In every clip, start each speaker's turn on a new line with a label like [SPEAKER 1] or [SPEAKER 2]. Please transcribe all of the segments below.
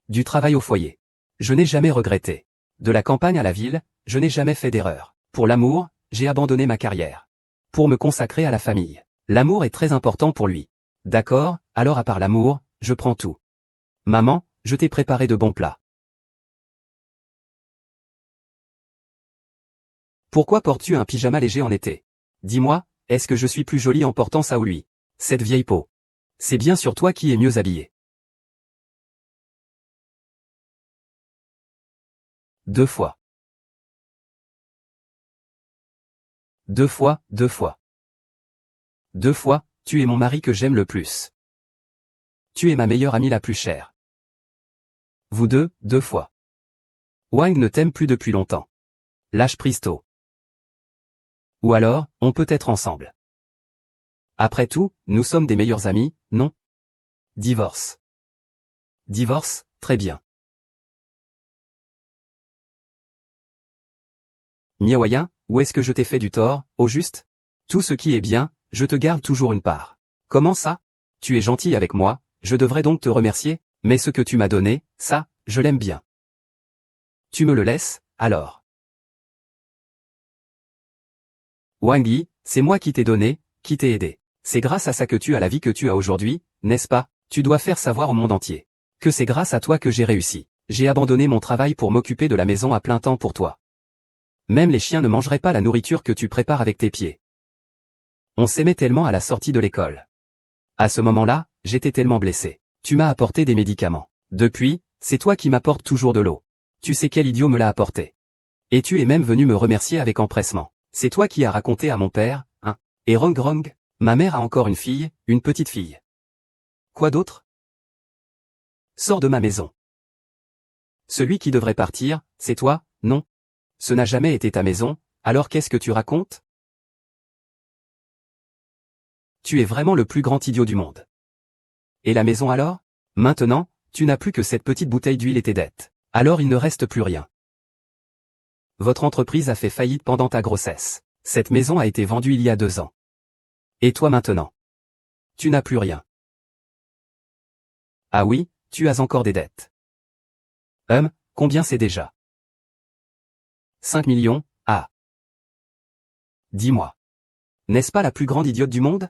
[SPEAKER 1] Du travail au foyer. Je n'ai jamais regretté. De la campagne à la ville, je n'ai jamais fait d'erreur. Pour l'amour, j'ai abandonné ma carrière. Pour me consacrer à la famille. L'amour est très important pour lui. D'accord, alors à part l'amour, je prends tout. Maman, je t'ai préparé de bons plats. Pourquoi portes-tu un pyjama léger en été? Dis-moi, est-ce que je suis plus jolie en portant ça ou lui? Cette vieille peau. C'est bien sur toi qui est mieux habillé. 2 fois. 2 fois, 2 fois. 2 fois, tu es mon mari que j'aime le plus. Tu es ma meilleure amie la plus chère. Vous deux, 2 fois. Wang ne t'aime plus depuis longtemps. Lâche prise tôt. Ou alors, on peut être ensemble. Après tout, nous sommes des meilleurs amis, non? Divorce. Divorce, très bien. Miaoyan, où est-ce que je t'ai fait du tort, au juste? Tout ce qui est bien, je te garde toujours une part. Comment ça? Tu es gentil avec moi, je devrais donc te remercier, mais ce que tu m'as donné, ça, je l'aime bien. Tu me le laisses, alors? Wang Yi, c'est moi qui t'ai donné, qui t'ai aidé. C'est grâce à ça que tu as la vie que tu as aujourd'hui, n'est-ce pas? Tu dois faire savoir au monde entier que c'est grâce à toi que j'ai réussi. J'ai abandonné mon travail pour m'occuper de la maison à plein temps pour toi. Même les chiens ne mangeraient pas la nourriture que tu prépares avec tes pieds. On s'aimait tellement à la sortie de l'école. À ce moment-là, j'étais tellement blessé. Tu m'as apporté des médicaments. Depuis, c'est toi qui m'apportes toujours de l'eau. Tu sais quel idiot me l'a apporté. Et tu es même venu me remercier avec empressement. C'est toi qui as raconté à mon père, hein. Et Rong Rong, ma mère a encore une fille, une petite fille. Quoi d'autre? Sors de ma maison. Celui qui devrait partir, c'est toi, non? Ce n'a jamais été ta maison, alors qu'est-ce que tu racontes? Tu es vraiment le plus grand idiot du monde. Et la maison alors? Maintenant, tu n'as plus que cette petite bouteille d'huile et tes dettes. Alors il ne reste plus rien. Votre entreprise a fait faillite pendant ta grossesse. Cette maison a été vendue il y a 2 ans. Et toi maintenant? Tu n'as plus rien. Ah oui, tu as encore des dettes. Combien c'est déjà? 5 millions, ah. Dis-moi. N'est-ce pas la plus grande idiote du monde?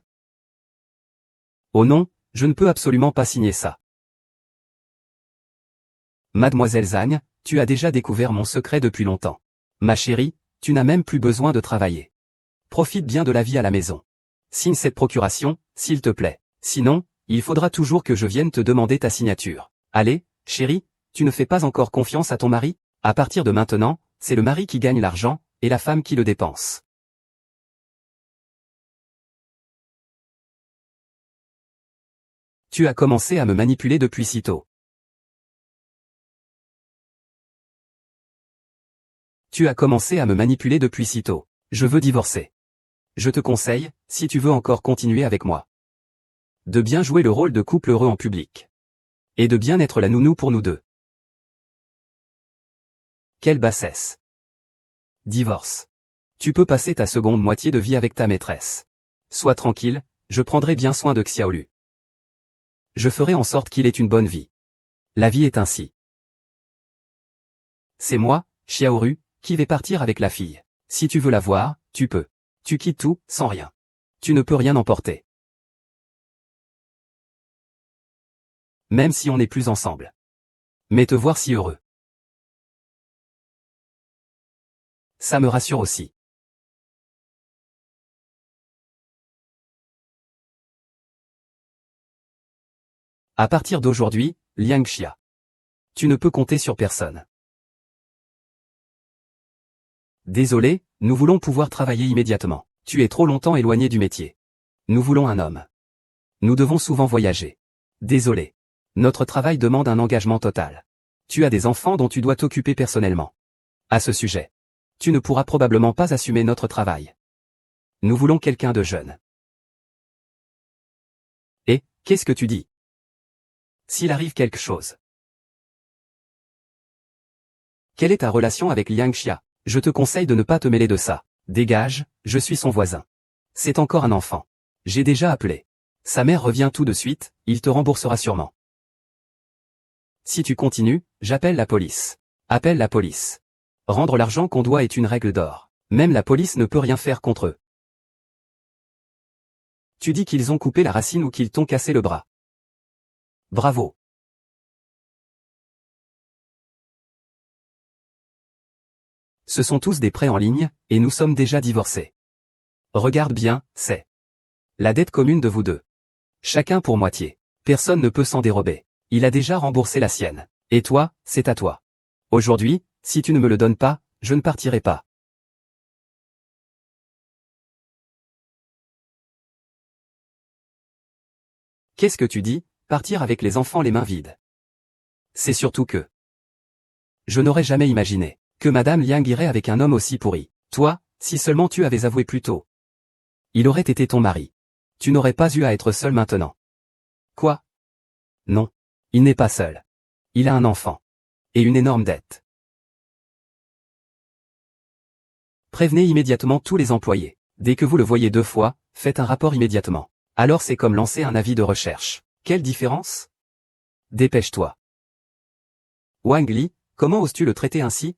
[SPEAKER 1] Oh non, je ne peux absolument pas signer ça. Mademoiselle Zhang, tu as déjà découvert mon secret depuis longtemps. Ma chérie, tu n'as même plus besoin de travailler. Profite bien de la vie à la maison. Signe cette procuration, s'il te plaît. Sinon, il faudra toujours que je vienne te demander ta signature. Allez, chérie, tu ne fais pas encore confiance à ton mari? À partir de maintenant, c'est le mari qui gagne l'argent, et la femme qui le dépense. Tu as commencé à me manipuler depuis si tôt. Tu as commencé à me manipuler depuis si tôt. Je veux divorcer. Je te conseille, si tu veux encore continuer avec moi, de bien jouer le rôle de couple heureux en public. Et de bien être la nounou pour nous deux. Quelle bassesse. Divorce. Tu peux passer ta seconde moitié de vie avec ta maîtresse. Sois tranquille, je prendrai bien soin de Xiaolu. Je ferai en sorte qu'il ait une bonne vie. La vie est ainsi. C'est moi, Xiaoru, qui vais partir avec la fille. Si tu veux la voir, tu peux. Tu quittes tout, sans rien. Tu ne peux rien emporter. Même si on n'est plus ensemble. Mais te voir si heureux. Ça me rassure aussi. À partir d'aujourd'hui, Liang Xia. Tu ne peux compter sur personne. Désolé, nous voulons pouvoir travailler immédiatement. Tu es trop longtemps éloigné du métier. Nous voulons un homme. Nous devons souvent voyager. Désolé. Notre travail demande un engagement total. Tu as des enfants dont tu dois t'occuper personnellement. À ce sujet, tu ne pourras probablement pas assumer notre travail. Nous voulons quelqu'un de jeune. Et, qu'est-ce que tu dis? S'il arrive quelque chose. Quelle est ta relation avec Liang Xia? Je te conseille de ne pas te mêler de ça. Dégage, je suis son voisin. C'est encore un enfant. J'ai déjà appelé. Sa mère revient tout de suite, il te remboursera sûrement. Si tu continues, j'appelle la police. Appelle la police. Rendre l'argent qu'on doit est une règle d'or. Même la police ne peut rien faire contre eux. Tu dis qu'ils ont coupé la racine ou qu'ils t'ont cassé le bras. Bravo. Ce sont tous des prêts en ligne, et nous sommes déjà divorcés. Regarde bien, c'est la dette commune de vous deux. Chacun pour moitié. Personne ne peut s'en dérober. Il a déjà remboursé la sienne. Et toi, c'est à toi. Aujourd'hui, si tu ne me le donnes pas, je ne partirai pas. Qu'est-ce que tu dis, partir avec les enfants les mains vides? C'est surtout que je n'aurais jamais imaginé que Madame Liang irait avec un homme aussi pourri. Toi, si seulement tu avais avoué plus tôt. Il aurait été ton mari. Tu n'aurais pas eu à être seul maintenant. Quoi? Non. Il n'est pas seul. Il a un enfant. Et une énorme dette. Prévenez immédiatement tous les employés. Dès que vous le voyez 2 fois, faites un rapport immédiatement. Alors c'est comme lancer un avis de recherche. Quelle différence? Dépêche-toi. Wang Li, comment oses-tu le traiter ainsi?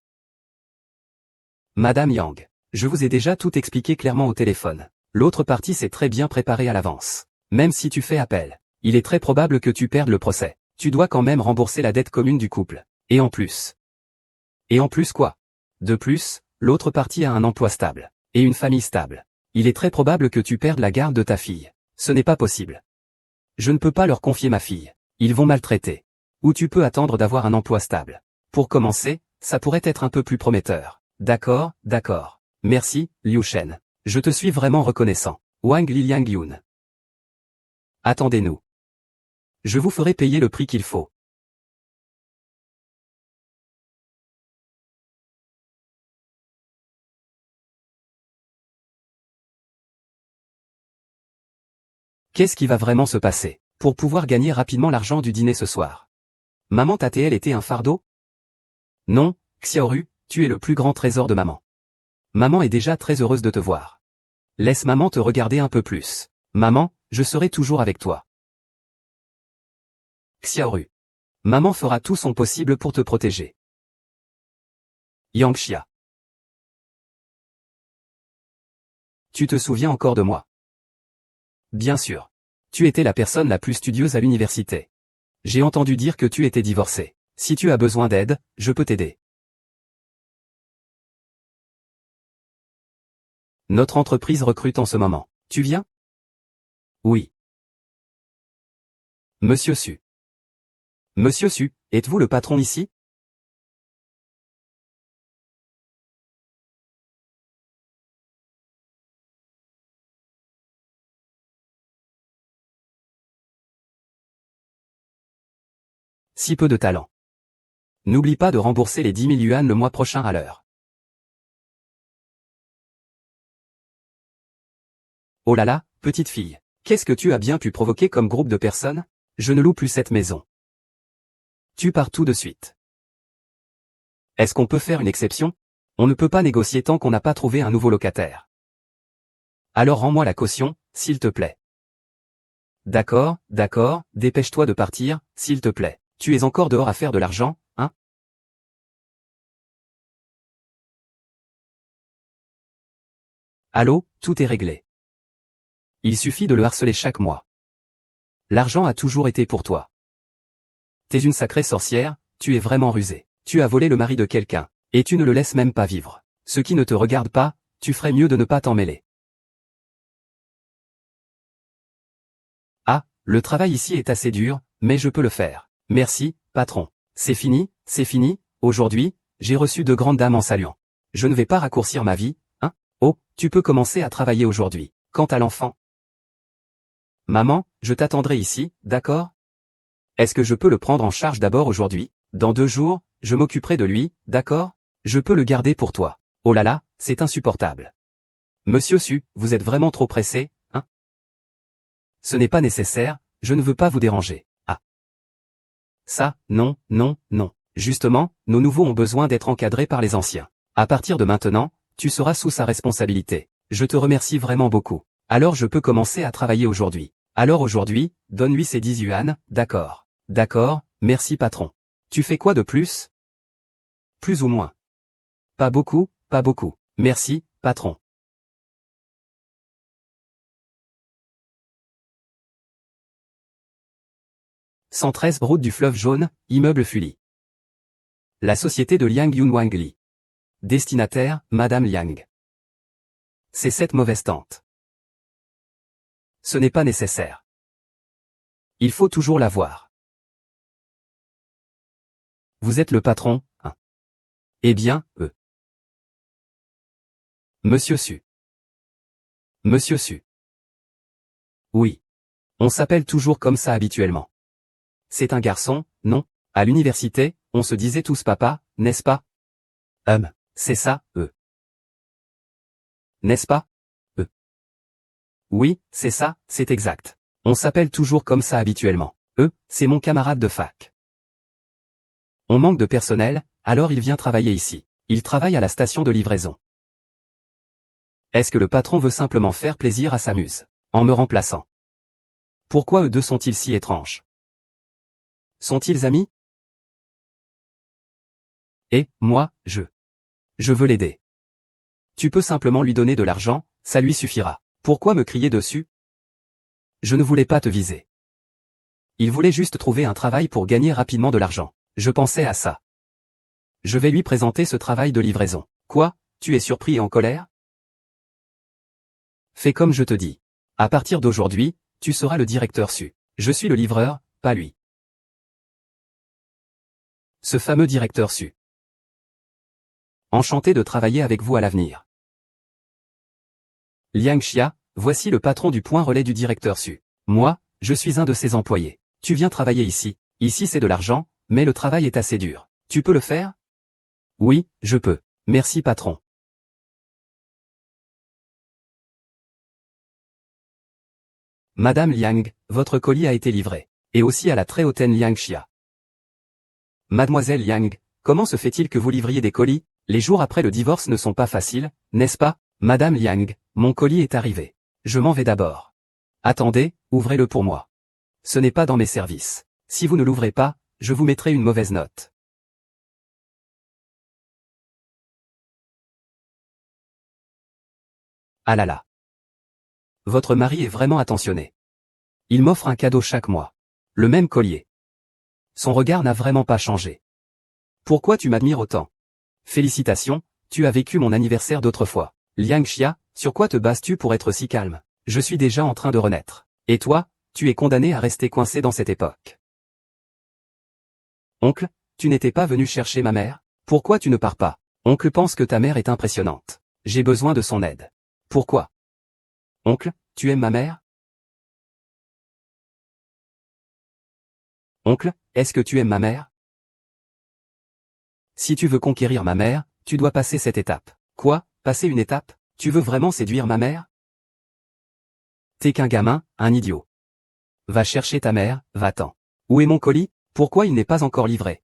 [SPEAKER 1] Madame Yang, je vous ai déjà tout expliqué clairement au téléphone. L'autre partie s'est très bien préparée à l'avance. Même si tu fais appel, il est très probable que tu perdes le procès. Tu dois quand même rembourser la dette commune du couple. Et en plus. Et en plus quoi? De plus, l'autre partie a un emploi stable. Et une famille stable. Il est très probable que tu perdes la garde de ta fille. Ce n'est pas possible. Je ne peux pas leur confier ma fille. Ils vont maltraiter. Ou tu peux attendre d'avoir un emploi stable. Pour commencer, ça pourrait être un peu plus prometteur. D'accord, d'accord. Merci, Liu Shen. Je te suis vraiment reconnaissant. Wang Liliang Yun. Attendez-nous. Je vous ferai payer le prix qu'il faut. Qu'est-ce qui va vraiment se passer pour pouvoir gagner rapidement l'argent du dîner ce soir? Maman t'a-t-elle été un fardeau? Non, Xiaoru, tu es le plus grand trésor de maman. Maman est déjà très heureuse de te voir. Laisse maman te regarder un peu plus. Maman, je serai toujours avec toi. Xiaoru. Maman fera tout son possible pour te protéger. Yangxia. Tu te souviens encore de moi? Bien sûr. Tu étais la personne la plus studieuse à l'université. J'ai entendu dire que tu étais divorcé. Si tu as besoin d'aide, je peux t'aider. Notre entreprise recrute en ce moment. Tu viens? Oui. Monsieur Su. Monsieur Su, êtes-vous le patron ici? Si peu de talent. N'oublie pas de rembourser les 10 000 yuan le mois prochain à l'heure. Oh là là, petite fille. Qu'est-ce que tu as bien pu provoquer comme groupe de personnes? Je ne loue plus cette maison. Tu pars tout de suite. Est-ce qu'on peut faire une exception? On ne peut pas négocier tant qu'on n'a pas trouvé un nouveau locataire. Alors rends-moi la caution, s'il te plaît. D'accord, d'accord, dépêche-toi de partir, s'il te plaît. Tu es encore dehors à faire de l'argent, hein? Allô, tout est réglé. Il suffit de le harceler chaque mois. L'argent a toujours été pour toi. T'es une sacrée sorcière, tu es vraiment rusée. Tu as volé le mari de quelqu'un, et tu ne le laisses même pas vivre. Ce qui ne te regarde pas, tu ferais mieux de ne pas t'en mêler. Ah, le travail ici est assez dur, mais je peux le faire. Merci, patron. C'est fini, aujourd'hui, j'ai reçu 2 grandes dames en saluant. Je ne vais pas raccourcir ma vie, hein? Oh, tu peux commencer à travailler aujourd'hui. Quant à l'enfant. Maman, je t'attendrai ici, d'accord? Est-ce que je peux le prendre en charge d'abord aujourd'hui? Dans 2 jours, je m'occuperai de lui, d'accord? Je peux le garder pour toi. Oh là là, c'est insupportable. Monsieur Su, vous êtes vraiment trop pressé, hein? Ce n'est pas nécessaire, je ne veux pas vous déranger. Ah. Ça, non, non, non. Justement, nos nouveaux ont besoin d'être encadrés par les anciens. À partir de maintenant, tu seras sous sa responsabilité. Je te remercie vraiment beaucoup. Alors je peux commencer à travailler aujourd'hui. Alors aujourd'hui, donne-lui ses 10 yuan, d'accord. D'accord, merci patron. Tu fais quoi de plus? Plus ou moins. Pas beaucoup, pas beaucoup. Merci, patron. 113 route du fleuve jaune, immeuble Fully. La société de Liang Yunwang Li. Destinataire, Madame Liang. C'est cette mauvaise tante. Ce n'est pas nécessaire. Il faut toujours la voir. Vous êtes le patron, hein? Eh bien, Monsieur Su. Monsieur Su. Oui. On s'appelle toujours comme ça habituellement. C'est un garçon, non? À l'université, on se disait tous papa, n'est-ce pas? C'est ça, N'est-ce pas? Oui, c'est ça, c'est exact. On s'appelle toujours comme ça habituellement. C'est mon camarade de fac. On manque de personnel, alors il vient travailler ici. Il travaille à la station de livraison. Est-ce que le patron veut simplement faire plaisir à sa muse, en me remplaçant? Pourquoi eux deux sont-ils si étranges? Sont-ils amis? Et, moi, je veux l'aider. Tu peux simplement lui donner de l'argent, ça lui suffira. Pourquoi me crier dessus? Je ne voulais pas te viser. Il voulait juste trouver un travail pour gagner rapidement de l'argent. Je pensais à ça. Je vais lui présenter ce travail de livraison. Quoi? Tu es surpris et en colère? Fais comme je te dis. À partir d'aujourd'hui, tu seras le directeur Su. Je suis le livreur, pas lui. Ce fameux directeur Su. Enchanté de travailler avec vous à l'avenir. Liang Xia, voici le patron du point relais du directeur Su. Moi, je suis un de ses employés. Tu viens travailler ici. Ici c'est de l'argent, mais le travail est assez dur. Tu peux le faire? Oui, je peux. Merci patron. Madame Liang, votre colis a été livré. Et aussi à la très hautaine Liang Xia. Mademoiselle Liang, comment se fait-il que vous livriez des colis? Les jours après le divorce ne sont pas faciles, n'est-ce pas? Madame Liang, mon colis est arrivé. Je m'en vais d'abord. Attendez, ouvrez-le pour moi. Ce n'est pas dans mes services. Si vous ne l'ouvrez pas, je vous mettrai une mauvaise note. Ah là là. Votre mari est vraiment attentionné. Il m'offre un cadeau chaque mois. Le même collier. Son regard n'a vraiment pas changé. Pourquoi tu m'admires autant? Félicitations, tu as vécu mon anniversaire d'autrefois. Liang Xia, sur quoi te bases-tu pour être si calme? Je suis déjà en train de renaître. Et toi, tu es condamné à rester coincé dans cette époque. Oncle, tu n'étais pas venu chercher ma mère? Pourquoi tu ne pars pas? Oncle pense que ta mère est impressionnante. J'ai besoin de son aide. Pourquoi? Oncle, tu aimes ma mère? Oncle, est-ce que tu aimes ma mère? Si tu veux conquérir ma mère, tu dois passer cette étape. Quoi? Passer une étape? Tu veux vraiment séduire ma mère? T'es qu'un gamin, un idiot. Va chercher ta mère, va-t'en. Où est mon colis? Pourquoi il n'est pas encore livré?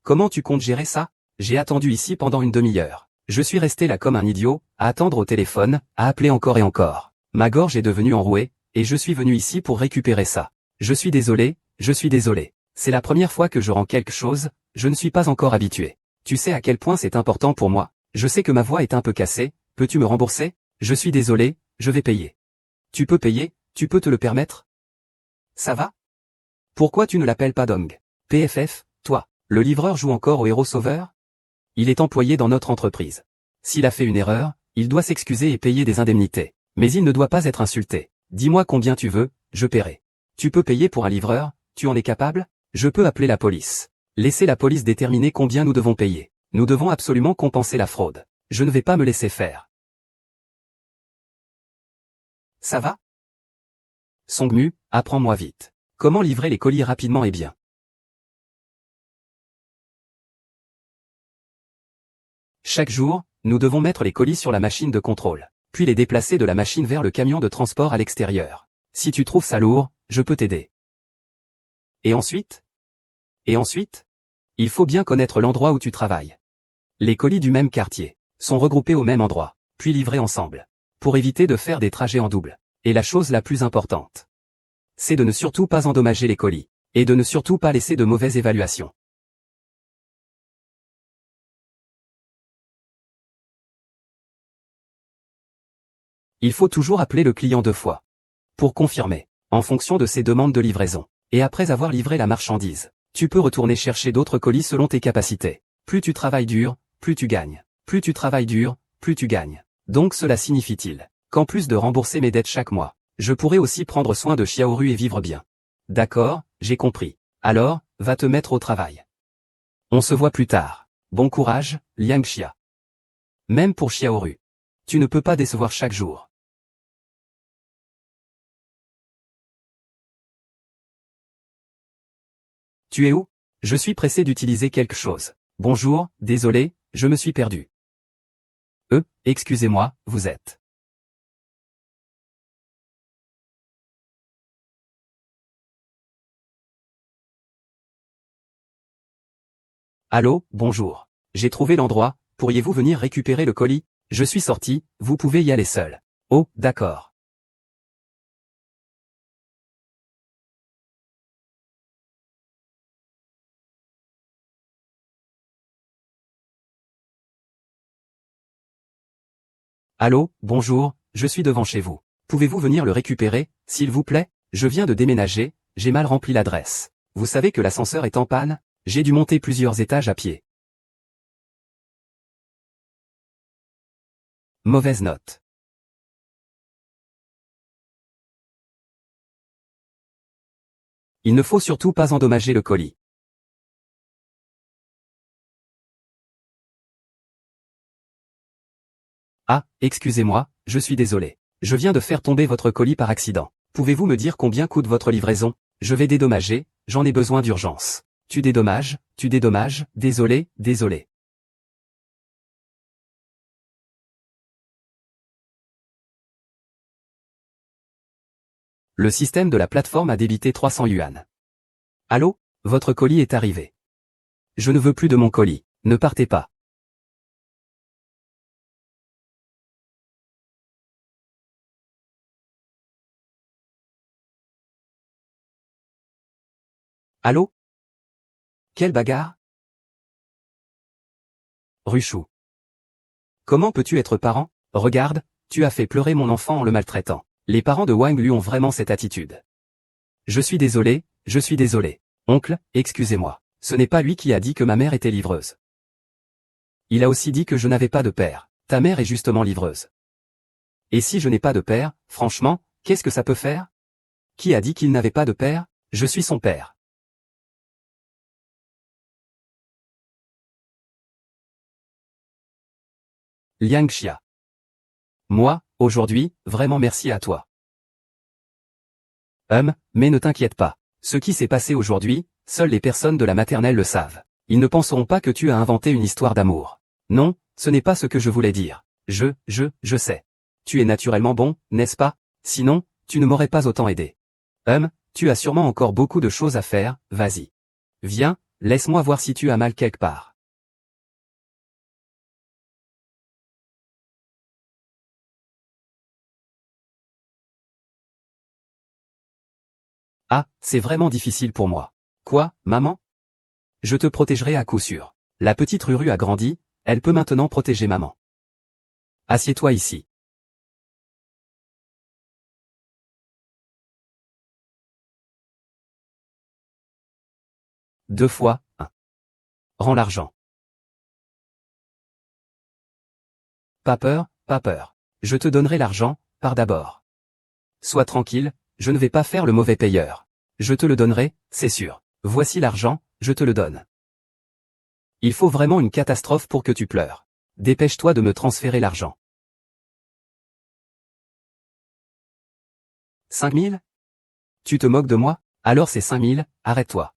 [SPEAKER 1] Comment tu comptes gérer ça? J'ai attendu ici pendant une demi-heure. Je suis resté là comme un idiot, à attendre au téléphone, à appeler encore et encore. Ma gorge est devenue enrouée, et je suis venu ici pour récupérer ça. Je suis désolé, je suis désolé. C'est la première fois que je rends quelque chose, je ne suis pas encore habitué. Tu sais à quel point c'est important pour moi. Je sais que ma voix est un peu cassée, peux-tu me rembourser? Je suis désolé, je vais payer. Tu peux payer, tu peux te le permettre? Ça va? Pourquoi tu ne l'appelles pas Dong? PFF, toi, le livreur joue encore au héros sauveur? Il est employé dans notre entreprise. S'il a fait une erreur, il doit s'excuser et payer des indemnités. Mais il ne doit pas être insulté. Dis-moi combien tu veux, je paierai. Tu peux payer pour un livreur, tu en es capable? Je peux appeler la police. Laissez la police déterminer combien nous devons payer. Nous devons absolument compenser la fraude. Je ne vais pas me laisser faire. Ça va? Songmu, apprends-moi vite. Comment livrer les colis rapidement et bien? Chaque jour, nous devons mettre les colis sur la machine de contrôle, puis les déplacer de la machine vers le camion de transport à l'extérieur. Si tu trouves ça lourd, je peux t'aider. Et ensuite? Et ensuite? Il faut bien connaître l'endroit où tu travailles. Les colis du même quartier sont regroupés au même endroit, puis livrés ensemble, pour éviter de faire des trajets en double. Et la chose la plus importante, c'est de ne surtout pas endommager les colis, et de ne surtout pas laisser de mauvaises évaluations. Il faut toujours appeler le client 2 fois. Pour confirmer, en fonction de ses demandes de livraison. Et après avoir livré la marchandise, tu peux retourner chercher d'autres colis selon tes capacités. Plus tu travailles dur, plus tu gagnes. Plus tu travailles dur, plus tu gagnes. Donc cela signifie-t-il qu'en plus de rembourser mes dettes chaque mois, je pourrais aussi prendre soin de Xiaoru et vivre bien. D'accord, j'ai compris. Alors, va te mettre au travail. On se voit plus tard. Bon courage, Liang Xia. Même pour Xiaoru. Tu ne peux pas décevoir chaque jour. Tu es où? Je suis pressé d'utiliser quelque chose. Bonjour, désolé, je me suis perdu. Excusez-moi, vous êtes. Allô, bonjour. J'ai trouvé l'endroit, pourriez-vous venir récupérer le colis? Je suis sorti, vous pouvez y aller seul. Oh, d'accord. Allô, bonjour, je suis devant chez vous. Pouvez-vous venir le récupérer, s'il vous plaît? Je viens de déménager, j'ai mal rempli l'adresse. Vous savez que l'ascenseur est en panne? J'ai dû monter plusieurs étages à pied. Mauvaise note. Il ne faut surtout pas endommager le colis. Ah, excusez-moi, je suis désolé. Je viens de faire tomber votre colis par accident. Pouvez-vous me dire combien coûte votre livraison? Je vais dédommager, j'en ai besoin d'urgence. Tu dédommages, désolé, désolé. Le système de la plateforme a débité 300 yuan. Allô? Votre colis est arrivé. Je ne veux plus de mon colis. Ne partez pas. Allô? Quelle bagarre? Ruchou. Comment peux-tu être parent? Regarde, tu as fait pleurer mon enfant en le maltraitant. Les parents de Wang lui ont vraiment cette attitude. Je suis désolé, je suis désolé. Oncle, excusez-moi. Ce n'est pas lui qui a dit que ma mère était livreuse. Il a aussi dit que je n'avais pas de père. Ta mère est justement livreuse. Et si je n'ai pas de père, franchement, qu'est-ce que ça peut faire? Qui a dit qu'il n'avait pas de père? Je suis son père. Liang Xia. Moi, aujourd'hui, vraiment merci à toi. Mais ne t'inquiète pas. Ce qui s'est passé aujourd'hui, seules les personnes de la maternelle le savent. Ils ne penseront pas que tu as inventé une histoire d'amour. Non, ce n'est pas ce que je voulais dire. Je sais. Tu es naturellement bon, n'est-ce pas? Sinon, tu ne m'aurais pas autant aidé. Tu as sûrement encore beaucoup de choses à faire, vas-y. Viens, laisse-moi voir si tu as mal quelque part. Ah, c'est vraiment difficile pour moi. Quoi, maman? Je te protégerai à coup sûr. La petite Ruru a grandi, elle peut maintenant protéger maman. Assieds-toi ici. 2 fois 1. Rends l'argent. Pas peur, pas peur. Je te donnerai l'argent, par d'abord. Sois tranquille, je ne vais pas faire le mauvais payeur. Je te le donnerai, c'est sûr. Voici l'argent, je te le donne. Il faut vraiment une catastrophe pour que tu pleures. Dépêche-toi de me transférer l'argent. 5 000? Tu te moques de moi? Alors c'est 5 000, arrête-toi.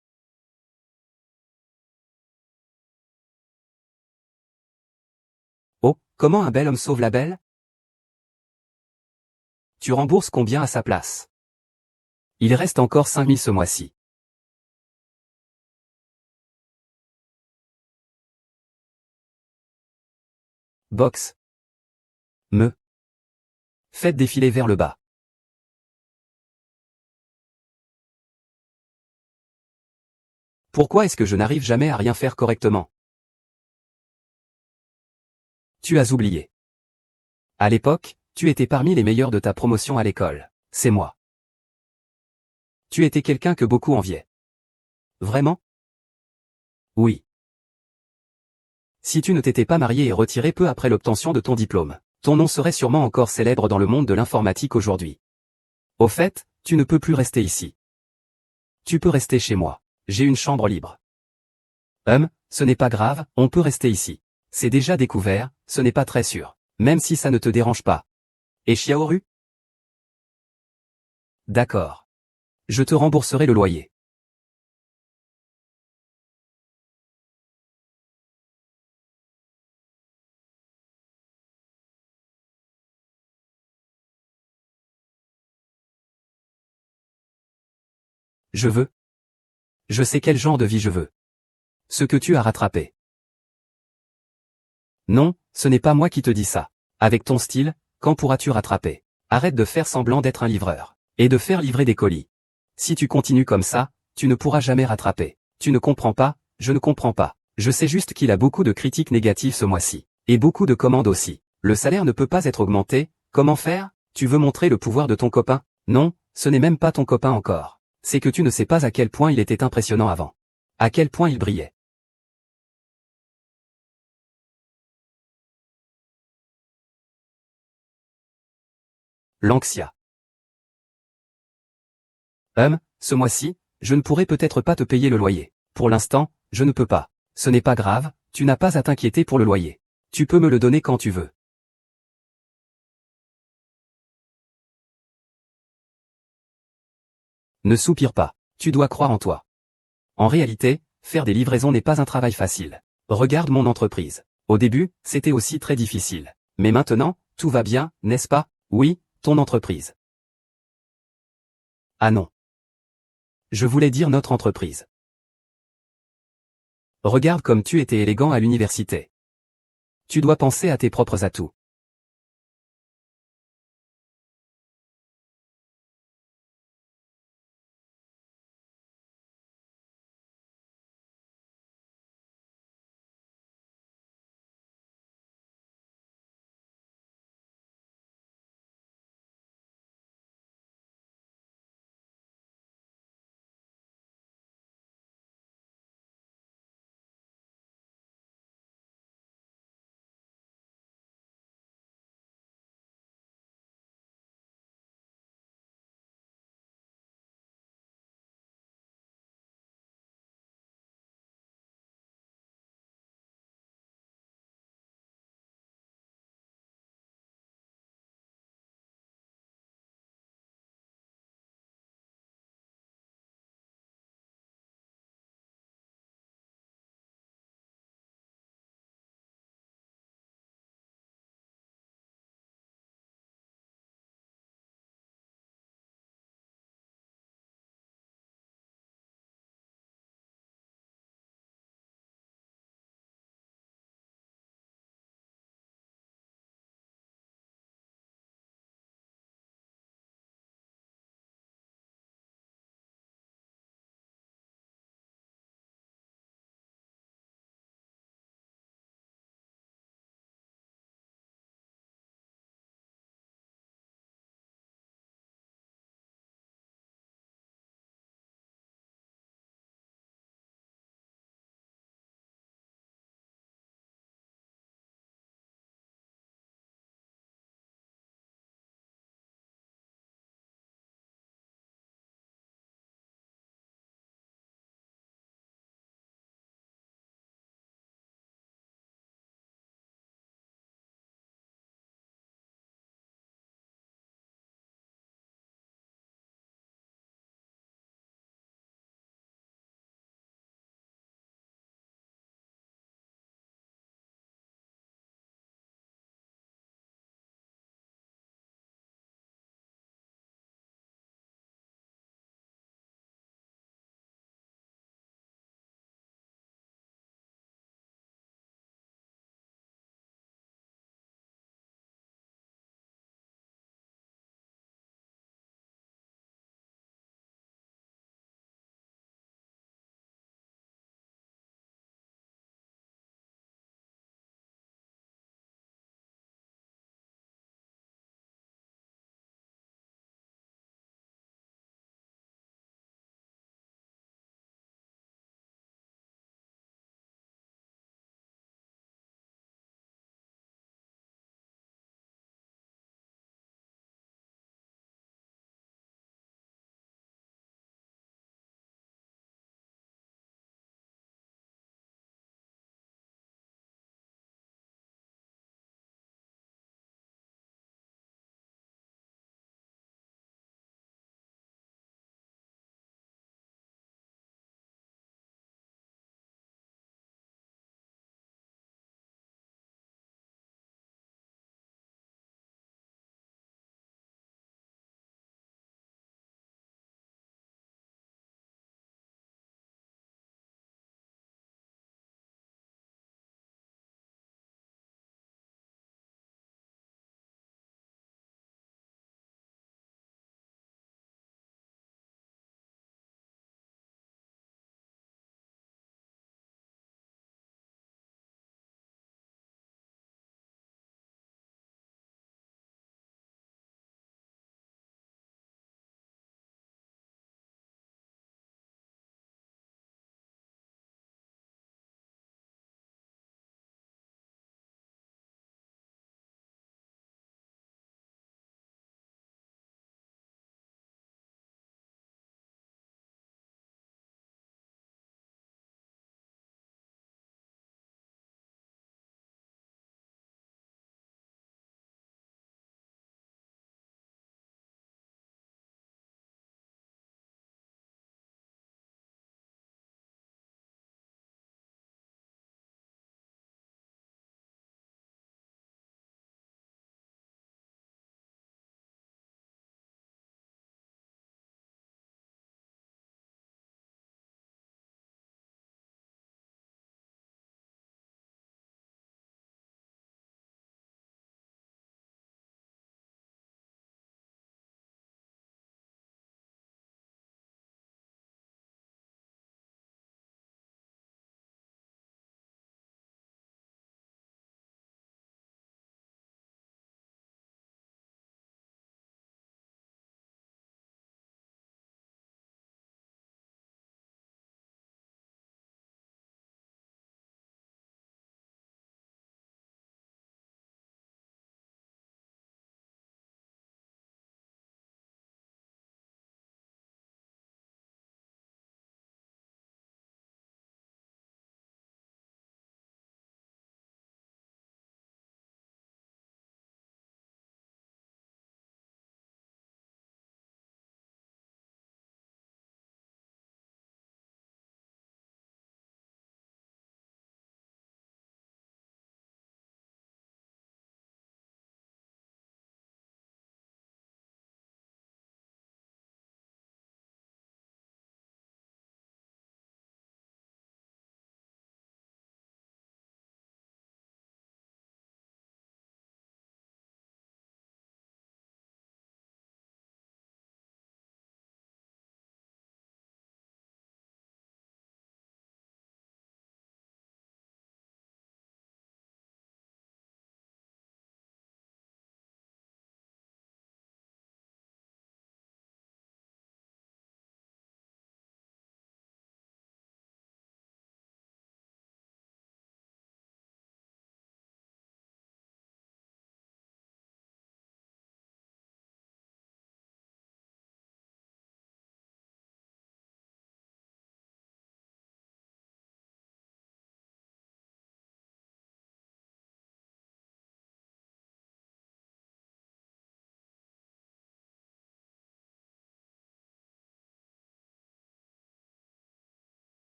[SPEAKER 1] Oh, comment un bel homme sauve la belle? Tu rembourses combien à sa place? Il reste encore 5 000 ce mois-ci. Box. Me. Faites défiler vers le bas. Pourquoi est-ce que je n'arrive jamais à rien faire correctement? Tu as oublié. À l'époque, Tu étais parmi les meilleurs de ta promotion à l'école. C'est moi. Tu étais quelqu'un que beaucoup enviaient. Vraiment? Oui. Si tu ne t'étais pas marié et retiré peu après l'obtention de ton diplôme, ton nom serait sûrement encore célèbre dans le monde de l'informatique aujourd'hui. Au fait, tu ne peux plus rester ici. Tu peux rester chez moi. J'ai une chambre libre. Ce n'est pas grave, on peut rester ici. C'est déjà découvert, ce n'est pas très sûr. Même si ça ne te dérange pas. Et Xiaoru? D'accord. Je te rembourserai le loyer. Je veux. Je sais quel genre de vie je veux. Ce que tu as rattrapé. Non, ce n'est pas moi qui te dis ça. Avec ton style, quand pourras-tu rattraper? Arrête de faire semblant d'être un livreur. Et de faire livrer des colis. Si tu continues comme ça, tu ne pourras jamais rattraper. Tu ne comprends pas, je ne comprends pas. Je sais juste qu'il a beaucoup de critiques négatives ce mois-ci. Et beaucoup de commandes aussi. Le salaire ne peut pas être augmenté, comment faire? Tu veux montrer le pouvoir de ton copain? Non, ce n'est même pas ton copain encore. C'est que tu ne sais pas à quel point il était impressionnant avant. À quel point il brillait. Lanxia. Ce mois-ci, je ne pourrai peut-être pas te payer le loyer. Pour l'instant, je ne peux pas. Ce n'est pas grave, tu n'as pas à t'inquiéter pour le loyer. Tu peux me le donner quand tu veux. Ne soupire pas. Tu dois croire en toi. En réalité, faire des livraisons n'est pas un travail facile. Regarde mon entreprise. Au début, c'était aussi très difficile. Mais maintenant, tout va bien, n'est-ce pas? Oui, ton entreprise. Ah non. Je voulais dire notre entreprise. Regarde comme tu étais élégant à l'université. Tu dois penser à tes propres atouts.